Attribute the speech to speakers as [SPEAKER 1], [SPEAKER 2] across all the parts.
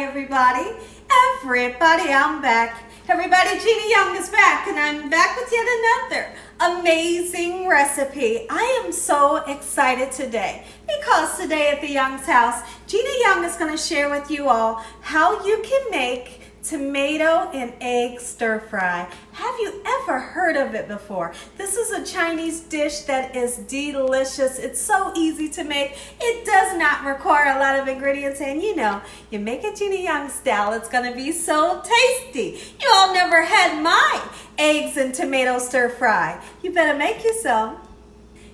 [SPEAKER 1] everybody. I'm back. Everybody, Gina Young is back, and I'm back with yet another amazing recipe. I am so excited today because today at the Young's house, Gina Young is going to share with you all how you can make tomato and egg stir fry. Have you ever heard of it before? This is a Chinese dish that is delicious. It's so easy to make. It does not require a lot of ingredients, and you know, you make it Gina Young style, it's gonna be so tasty. You all never had my eggs and tomato stir fry. You better make you some.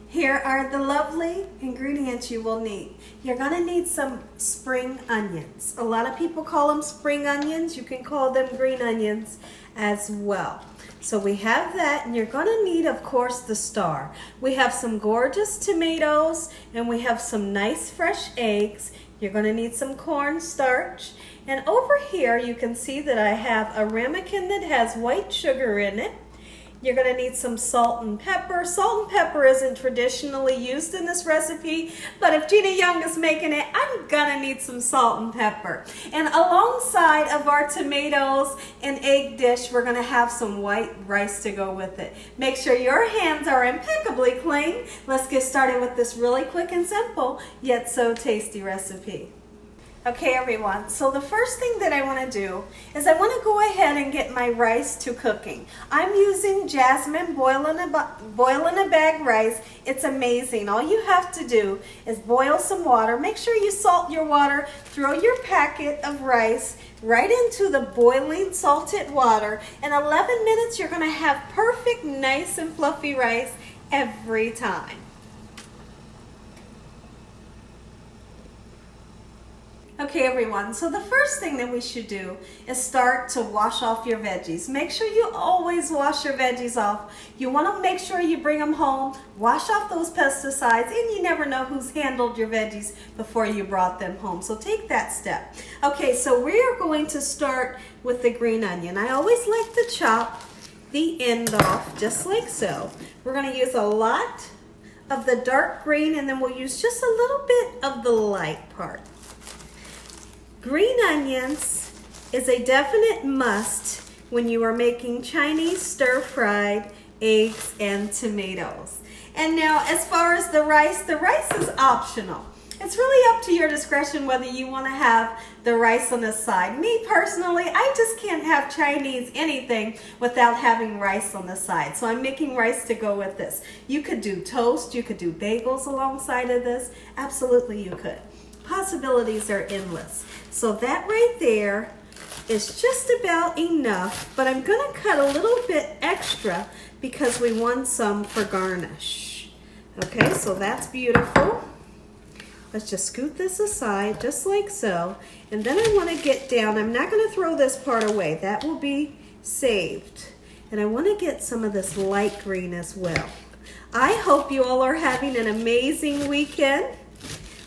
[SPEAKER 1] Here are the lovely ingredients you will need. You're gonna need some spring onions. A lot of people call them spring onions. You can call them green onions as well. So we have that, and you're gonna need, of course, the star. We have some gorgeous tomatoes, and we have some nice fresh eggs. You're gonna need some cornstarch. And over here, you can see that I have a ramekin that has white sugar in it. You're going to need some salt and pepper. Salt and pepper isn't traditionally used in this recipe, but if Gina Young is making it, I'm going to need some salt and pepper. And alongside of our tomatoes and egg dish, we're going to have some white rice to go with it. Make sure your hands are impeccably clean. Let's get started with this really quick and simple, yet so tasty recipe. Okay everyone, so the first thing that I want to do is I want to go ahead and get my rice to cooking. I'm using Jasmine boil in a bag rice. It's amazing. All you have to do is boil some water. Make sure you salt your water. Throw your packet of rice right into the boiling salted water. In 11 minutes you're going to have perfect, nice and fluffy rice every time. Okay everyone, so the first thing that we should do is start to wash off your veggies. Make sure you always wash your veggies off. You want to make sure you bring them home, wash off those pesticides, and you never know who's handled your veggies before you brought them home. So take that step. Okay, so we are going to start with the green onion. I always like to chop the end off just like so. We're going to use a lot of the dark green, and then we'll use just a little bit of the light part. Green onions is a definite must when you are making Chinese stir-fried eggs and tomatoes. And now as far as the rice is optional. It's really up to your discretion whether you want to have the rice on the side. Me personally, I just can't have Chinese anything without having rice on the side. So I'm making rice to go with this. You could do toast, you could do bagels alongside of this. Absolutely you could. Possibilities are endless. So that right there is just about enough, but I'm going to cut a little bit extra because we want some for garnish. Okay, so that's beautiful. Let's just scoot this aside just like so. And then I want to get down. I'm not going to throw this part away. That will be saved. And I want to get some of this light green as well. I hope you all are having an amazing weekend.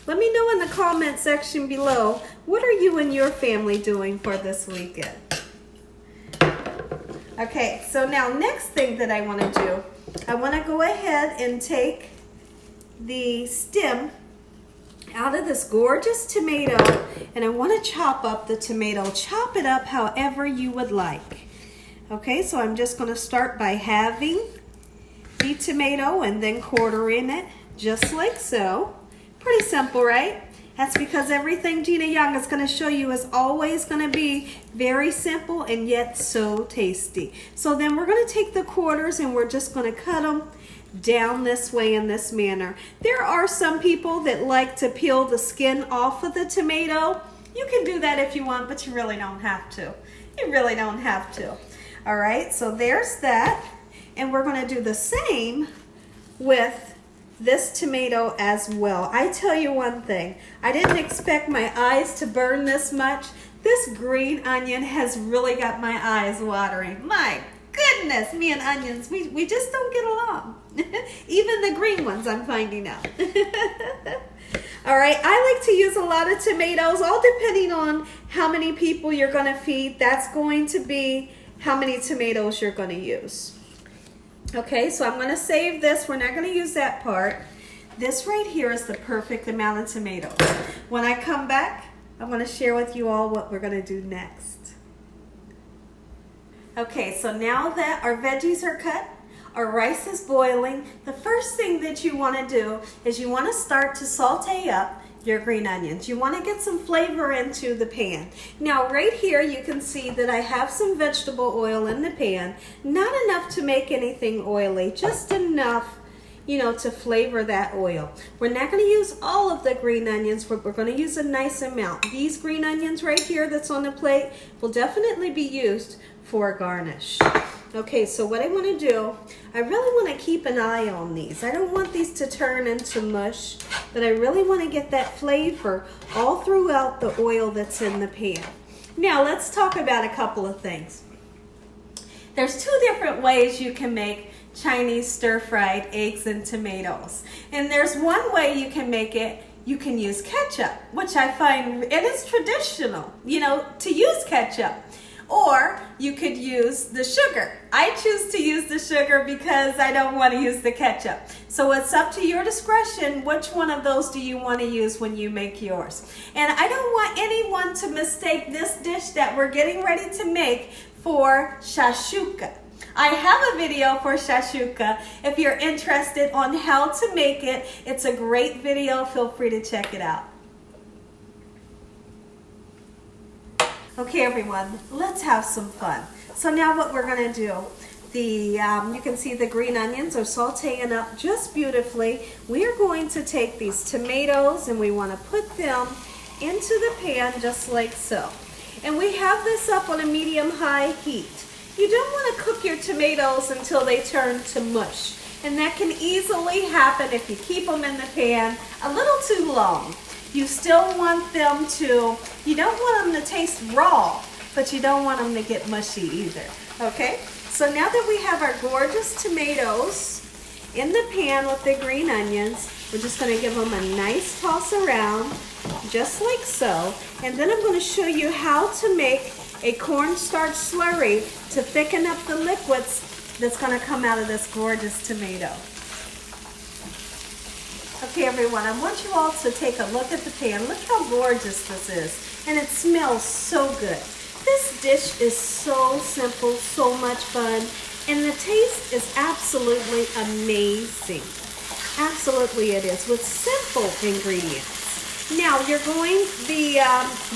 [SPEAKER 1] Let me know in the comment section below, what are you and your family doing for this weekend? Okay, so now next thing that I want to do, I want to go ahead and take the stem out of this gorgeous tomato, and I want to chop up the tomato. Chop it up however you would like. Okay, so I'm just going to start by halving the tomato and then quartering it just like so. Pretty simple, right? That's because everything Gina Young is going to show you is always going to be very simple and yet so tasty. So then we're going to take the quarters and we're just going to cut them down this way in this manner. There are some people that like to peel the skin off of the tomato. You can do that if you want, but you really don't have to. You really don't have to. All right, so there's that. And we're going to do the same with this tomato as well. I tell you one thing, I didn't expect my eyes to burn this much. This green onion has really got my eyes watering. My goodness, me and onions, we just don't get along. Even the green ones, I'm finding out. All right, I like to use a lot of tomatoes, all depending on how many people you're going to feed. That's going to be how many tomatoes you're going to use. Okay, so I'm going to save this. We're not going to use that part. This right here is the perfect amount of tomatoes. When I come back, I want to share with you all what we're going to do next. Okay, so now that our veggies are cut, our rice is boiling, the first thing that you want to do is you want to start to saute up your green onions. You want to get some flavor into the pan. Now right here you can see that I have some vegetable oil in the pan. Not enough to make anything oily, just enough, you know, to flavor that oil. We're not going to use all of the green onions, but we're going to use a nice amount. These green onions right here that's on the plate will definitely be used for a garnish. Okay, so what I want to do, I really want to keep an eye on these. I don't want these to turn into mush, but I really want to get that flavor all throughout the oil that's in the pan. Now let's talk about a couple of things. There's two different ways you can make Chinese stir-fried eggs and tomatoes. And there's one way you can make it. You can use ketchup, which I find it is traditional, you know, to use ketchup. Or you could use the sugar. I choose to use the sugar because I don't want to use the ketchup. So it's up to your discretion which one of those do you want to use when you make yours. And I don't want anyone to mistake this dish that we're getting ready to make for shashuka. I have a video for shashuka. If you're interested on how to make it, it's a great video. Feel free to check it out. Okay everyone, let's have some fun. So now what we're going to do, you can see the green onions are sauteing up just beautifully. We are going to take these tomatoes and we want to put them into the pan just like so. And we have this up on a medium-high heat. You don't want to cook your tomatoes until they turn to mush. And that can easily happen if you keep them in the pan a little too long. You still want them to, you don't want them to taste raw, but you don't want them to get mushy either, okay? So now that we have our gorgeous tomatoes in the pan with the green onions, we're just gonna give them a nice toss around, just like so. And then I'm gonna show you how to make a cornstarch slurry to thicken up the liquids that's gonna come out of this gorgeous tomato. Okay everyone, I want you all to take a look at the pan. Look how gorgeous this is. And it smells so good. This dish is so simple, so much fun, and the taste is absolutely amazing. Absolutely it is, with simple ingredients. Now the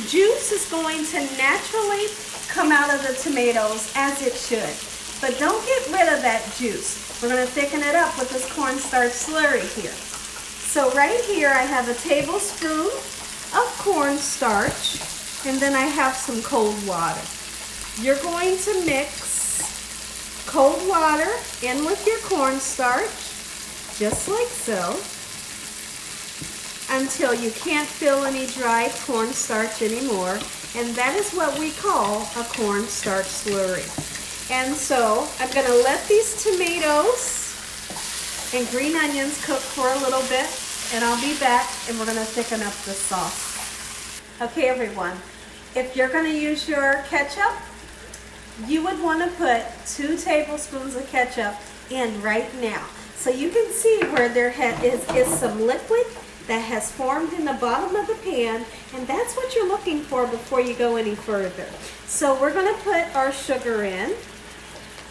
[SPEAKER 1] juice is going to naturally come out of the tomatoes as it should. But don't get rid of that juice. We're going to thicken it up with this cornstarch slurry here. So right here I have a tablespoon of cornstarch, and then I have some cold water. You're going to mix cold water in with your cornstarch, just like so, until you can't feel any dry cornstarch anymore, and that is what we call a cornstarch slurry. And so I'm going to let these tomatoes and green onions cook for a little bit, and I'll be back and we're going to thicken up the sauce. Okay everyone, if you're going to use your ketchup, you would want to put 2 tablespoons of ketchup in right now. So you can see where there is some liquid that has formed in the bottom of the pan, and that's what you're looking for before you go any further. So we're going to put our sugar in.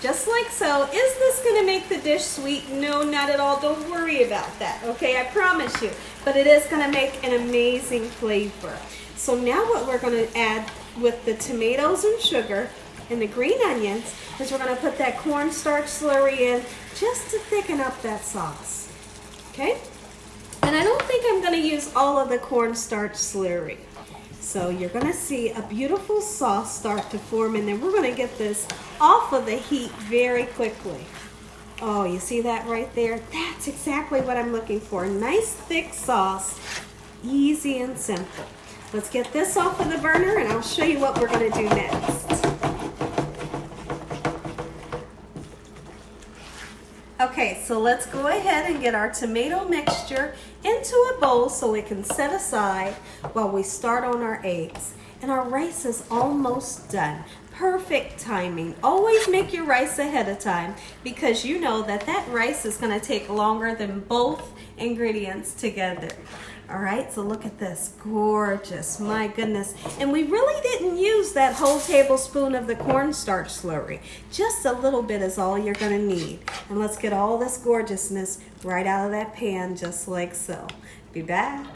[SPEAKER 1] Just like so. Is this going to make the dish sweet? No, not at all. Don't worry about that, okay? I promise you. But it is going to make an amazing flavor. So now what we're going to add with the tomatoes and sugar and the green onions is we're going to put that cornstarch slurry in just to thicken up that sauce, okay? And I don't think I'm going to use all of the cornstarch slurry. So you're going to see a beautiful sauce start to form, and then we're going to get this off of the heat very quickly. Oh, you see that right there? That's exactly what I'm looking for. Nice thick sauce, easy and simple. Let's get this off of the burner and I'll show you what we're going to do next. Okay, so let's go ahead and get our tomato mixture into a bowl so it can set aside while we start on our eggs. And our rice is almost done. Perfect timing. Always make your rice ahead of time because you know that rice is going to take longer than both ingredients together. All right, so look at this, gorgeous, my goodness. And we really didn't use that whole tablespoon of the cornstarch slurry. Just a little bit is all you're gonna need. And let's get all this gorgeousness right out of that pan, just like so. Be back.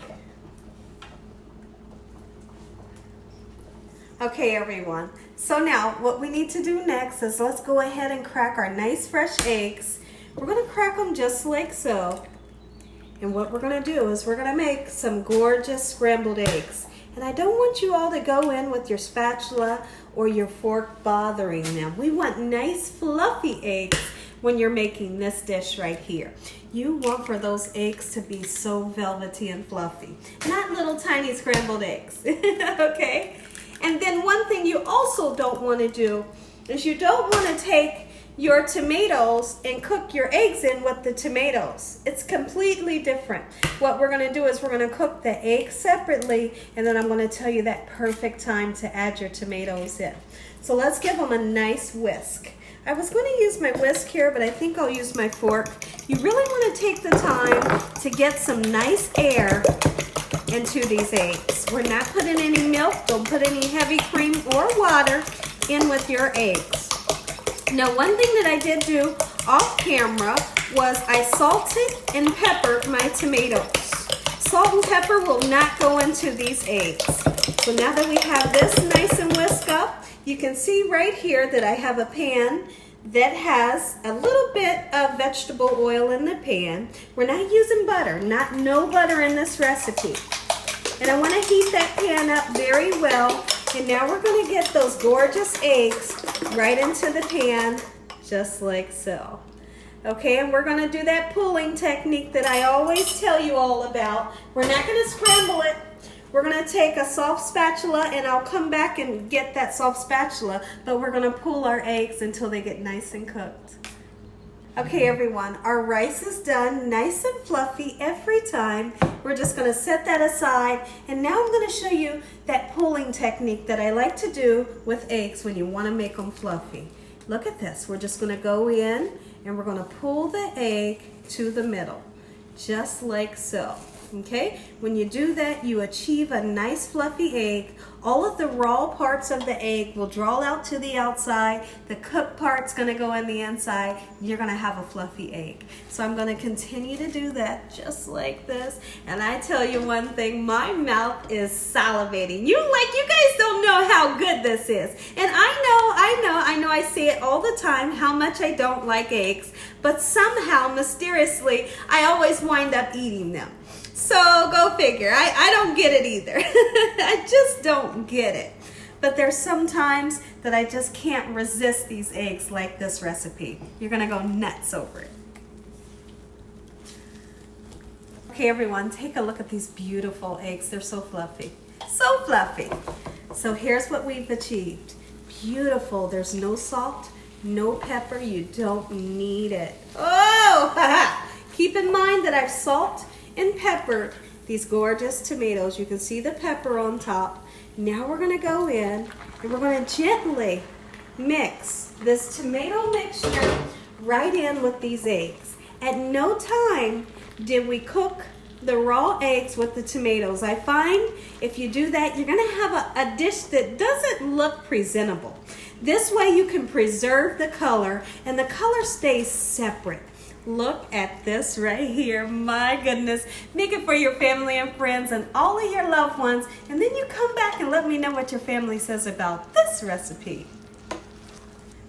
[SPEAKER 1] Okay, everyone. So now what we need to do next is let's go ahead and crack our nice fresh eggs. We're gonna crack them just like so. And what we're gonna do is we're gonna make some gorgeous scrambled eggs. And I don't want you all to go in with your spatula or your fork bothering them. We want nice fluffy eggs when you're making this dish right here. You want for those eggs to be so velvety and fluffy, not little tiny scrambled eggs, okay? And then one thing you also don't wanna do is you don't wanna take your tomatoes and cook your eggs in with the tomatoes. It's completely different. What we're gonna do is we're gonna cook the eggs separately, and then I'm gonna tell you that perfect time to add your tomatoes in. So let's give them a nice whisk. I was gonna use my whisk here, but I think I'll use my fork. You really wanna take the time to get some nice air into these eggs. We're not putting any milk, don't put any heavy cream or water in with your eggs. Now, one thing that I did do off camera was I salted and peppered my tomatoes. Salt and pepper will not go into these eggs. So now that we have this nice and whisked up, you can see right here that I have a pan that has a little bit of vegetable oil in the pan. We're not using butter, no butter in this recipe. And I want to heat that pan up very well. And now we're going to get those gorgeous eggs right into the pan, just like so. Okay, and we're going to do that pulling technique that I always tell you all about. We're not going to scramble it. We're going to take a soft spatula, and I'll come back and get that soft spatula, but we're going to pull our eggs until they get nice and cooked. Okay, everyone, our rice is done, nice and fluffy every time. We're just gonna set that aside, and now I'm gonna show you that pulling technique that I like to do with eggs when you wanna make them fluffy. Look at this, we're just gonna go in and we're gonna pull the egg to the middle, just like so. Okay, when you do that, you achieve a nice fluffy egg. All of the raw parts of the egg will draw out to the outside. The cooked part's gonna go in the inside. You're gonna have a fluffy egg. So I'm gonna continue to do that just like this. And I tell you one thing, my mouth is salivating. You guys don't know how good this is. And I know I say it all the time how much I don't like eggs, but somehow, mysteriously, I always wind up eating them. So go figure. I don't get it either. I just don't get it. But there's some times that I just can't resist these eggs like this recipe. You're gonna go nuts over it. Okay, everyone, take a look at these beautiful eggs. They're so fluffy. So fluffy. So here's what we've achieved. Beautiful. There's no salt, no pepper. You don't need it. Oh, keep in mind that I've salt and peppered these gorgeous tomatoes. You can see the pepper on top. Now we're gonna go in and we're gonna gently mix this tomato mixture right in with these eggs. At no time did we cook the raw eggs with the tomatoes. I find if you do that, you're gonna have a dish that doesn't look presentable. This way you can preserve the color and the color stays separate. Look at this right here. My goodness. Make it for your family and friends and all of your loved ones. And then you come back and let me know what your family says about this recipe.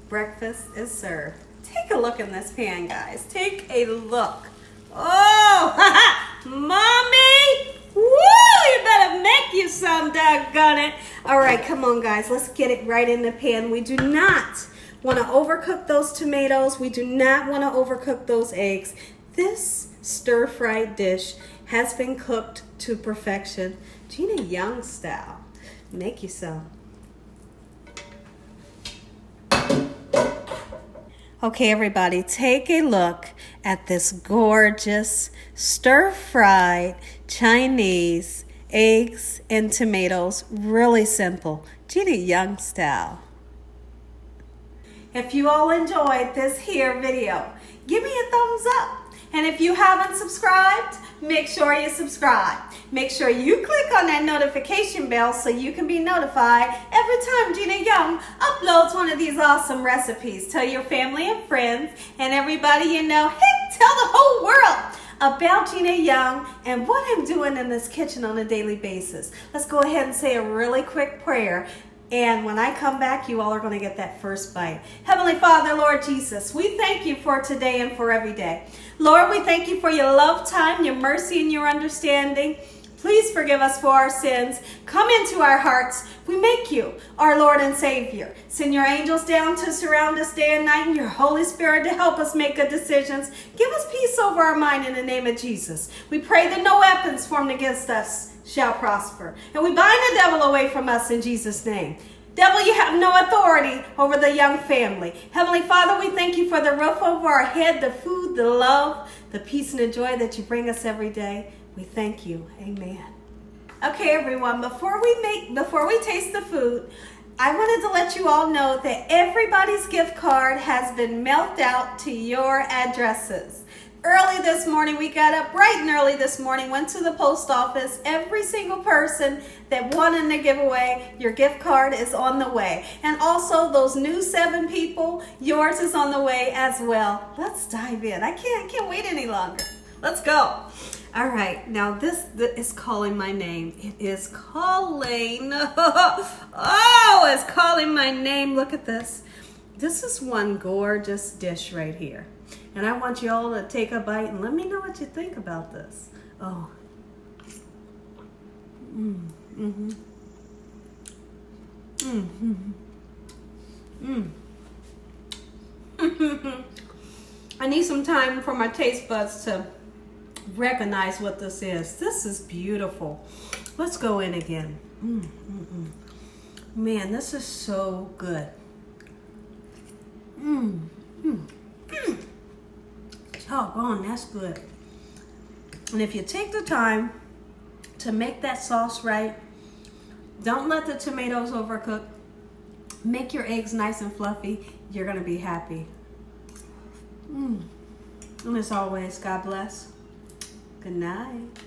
[SPEAKER 1] Breakfast is served. Take a look in this pan, guys. Take a look. Oh, Mommy! Woo! You better make you some, doggone it. All right, come on, guys. Let's get it right in the pan. We do not want to overcook those tomatoes. We do not want to overcook those eggs. This stir-fried dish has been cooked to perfection. Gina Young style. Make you some. Okay, everybody, take a look at this gorgeous stir-fried Chinese eggs and tomatoes. Really simple. Gina Young style. If you all enjoyed this here video, give me a thumbs up. And if you haven't subscribed, make sure you subscribe. Make sure you click on that notification bell so you can be notified every time Gina Young uploads one of these awesome recipes. Tell your family and friends and everybody you know, heck, tell the whole world about Gina Young and what I'm doing in this kitchen on a daily basis. Let's go ahead and say a really quick prayer. And when I come back, you all are going to get that first bite. Heavenly Father, Lord Jesus, we thank you for today and for every day. Lord, we thank you for your love time, your mercy, and your understanding. Please forgive us for our sins. Come into our hearts. We make you our Lord and Savior. Send your angels down to surround us day and night and your Holy Spirit to help us make good decisions. Give us peace over our mind in the name of Jesus. We pray that no weapons formed against us shall prosper. And we bind the devil away from us in Jesus' name. Devil, you have no authority over the Young family. Heavenly Father, we thank you for the roof over our head, the food, the love, the peace and the joy that you bring us every day. We thank you. Amen. Okay, everyone, before we taste the food, I wanted to let you all know that everybody's gift card has been mailed out to your addresses. Early this morning, we got up bright and early this morning, went to the post office. Every single person that won in the giveaway, your gift card is on the way. And also those new 7 people, yours is on the way as well. Let's dive in. I can't wait any longer. Let's go. All right, now this is calling my name. It is calling. Oh, it's calling my name. Look at this. This is one gorgeous dish right here. And I want you all to take a bite and let me know what you think about this. Oh. I need some time for my taste buds to recognize what this is. This is beautiful. Let's go in again. Man, this is so good. Doggone, that's good. And if you take the time to make that sauce right, don't let the tomatoes overcook. Make your eggs nice and fluffy. You're gonna be happy. And as always, God bless. Good night.